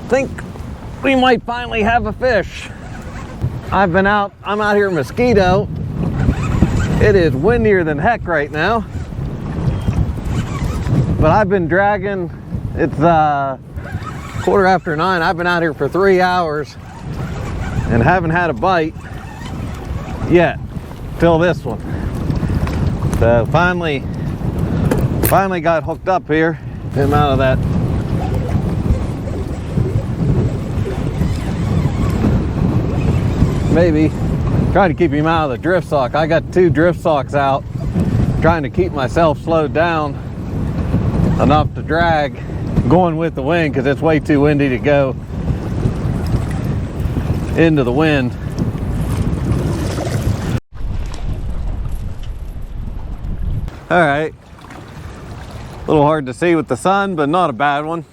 think we might finally have a fish. I'm out here in Mosquito. It is windier than heck right now. But I've been dragging, it's 9:15. I've been out here for 3 hours and haven't had a bite yet till this one. So finally got hooked up here. Him out of that. Maybe trying to keep him out of the drift sock. I got 2 drift socks out, trying to keep myself slowed down enough to drag going with the wind, because it's way too windy to go into the wind. All right, a little hard to see with the sun, but not a bad one.